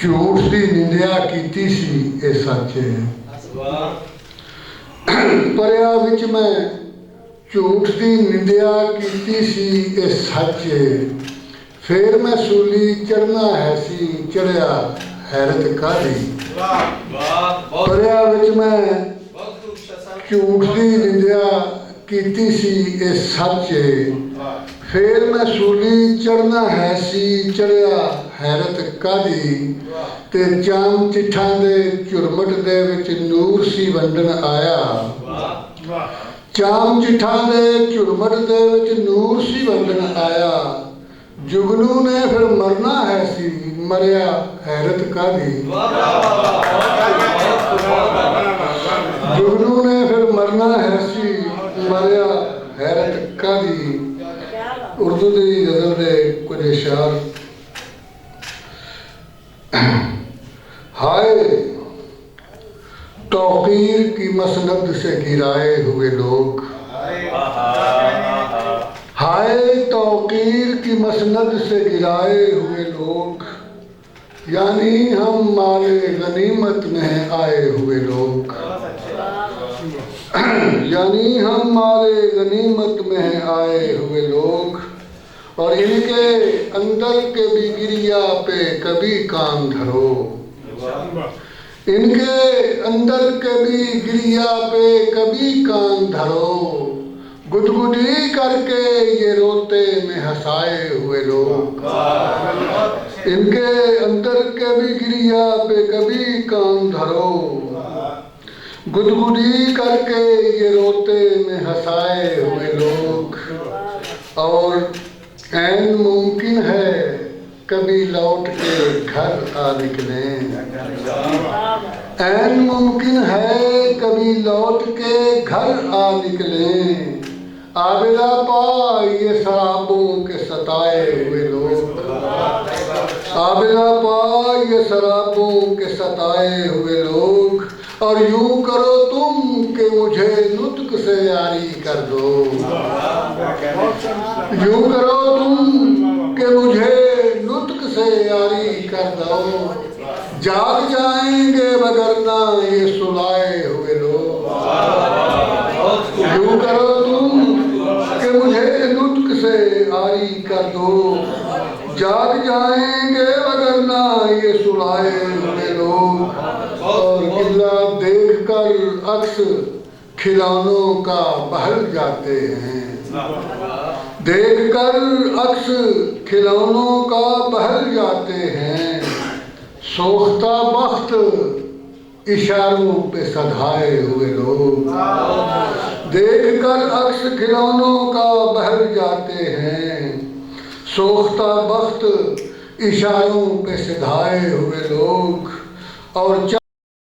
ਝੂਠ ਦੀ ਨਿੰਦਿਆ ਕੀਤੀ ਸੀ ਇਹ ਸੱਚ ਹੈ। ਪਰਿਆ ਵਿੱਚ ਮੈਂ ਝੂਠ ਦੀ ਨਿੰਦਿਆ ਕੀਤੀ ਸੀ ਇਹ ਸੱਚ ਹੈ। ਫੇਰ ਮੈਂ ਸੂਲੀ ਚੜ੍ਹਨਾ ਹੈ ਸੀ ਚੜ੍ਹਿਆ ਹੈਰਤ ਕਾਹਦੀ। ਪਰਿਆ ਵਿੱਚ ਮੈਂ ਝੂਠ ਦੀ ਨਿੰਦਿਆ ਕੀਤੀ ਸੀ ਇਹ ਸੱਚ ਹੈ। ਫੇਰ ਮੈਂ ਸੂਲੀ ਚੜ੍ਹਨਾ ਹੈ ਸੀ ਚੜ੍ਹਿਆ ਹੈਰਤ ਕਾਹਦੀ। ਤੇ ਚਾਮ ਚਿੱਠਾਂ ਦੇ ਝੁਰਮਟ ਦੇ ਵਿੱਚ ਨੂਰ ਸੀ ਵੰਡਣ ਆਇਆ। ਚਾਮ ਚਿੱਠਾਂ ਦੇ ਝੁਰਮਟ ਦੇ ਵਿੱਚ ਨੂਰ ਸੀ ਵੰਡਣ ਆਇਆ। ਜੁਗਨੂ ਨੇ ਫਿਰ ਮਰਨਾ ਹੈ ਸੀ ਮਰਿਆ ਹੈਰਤ ਕਾਹਦੀ। ਜੁਗਨੂ ਨੇ ਫਿਰ ਮਰਨਾ ਹੈ ਸੀ ਮਰਿਆ ਹੈਰਤ ਕਾਹਦੀ। اردو دی غزل دے کچھ اشعار۔ ہائے توقیر کی مسند سے گرائے ہوئے لوگ، ہائے توقیر کی مسند سے گرائے ہوئے لوگ، یعنی ہم مال غنیمت میں آئے ہوئے لوگ، یعنی ہم مال غنیمت میں آئے ہوئے لوگ، اور ان کے اندر کے بھی گریا پہ کبھی کان دھرو، ان کے اندر کے بھی گریا پہ کبھی کان دھرو، گدگدی کر کے یہ روتے میں ہنسائے ہوئے لوگ، ان کے اندر کے بھی گریا پہ کبھی کان دھرو، گدگدی کر کے یہ روتے میں ہنسائے ہوئے لوگ، اور عین ممکن ہے کبھی لوٹ کے گھر آ نکلیں، عین ممکن ہے کبھی لوٹ کے گھر آ نکلیں، آبلا پا یہ شرابوں کے ستائے ہوئے لوگ، آبلا پا یہ شرابوں کے ستائے ہوئے لوگ، اور یوں کرو تم کہ مجھے نطق سے یاری کر دو، یوں کرو تم کہ مجھے نطق سے یاری کر دو، جاگ جائیں گے وگرنہ یہ سلائے ہوئے لوگ، یوں کرو تم کہ مجھے نطق سے یاری کر دو، جاگ جائیں گے وگرنہ یہ سلائے ہوئے لوگ، اور قبلہ دیکھ کر عکس کھلونوں کا بہل جاتے ہیں، دیکھ کر عکس کھلونوں کا بہل جاتے ہیں، سوختہ بخت اشاروں پہ سدھائے ہوئے لوگ، دیکھ کر عکس کھلونوں کا بہل جاتے ہیں، سوختہ بخت اشاروں پہ سدھائے ہوئے لوگ، اور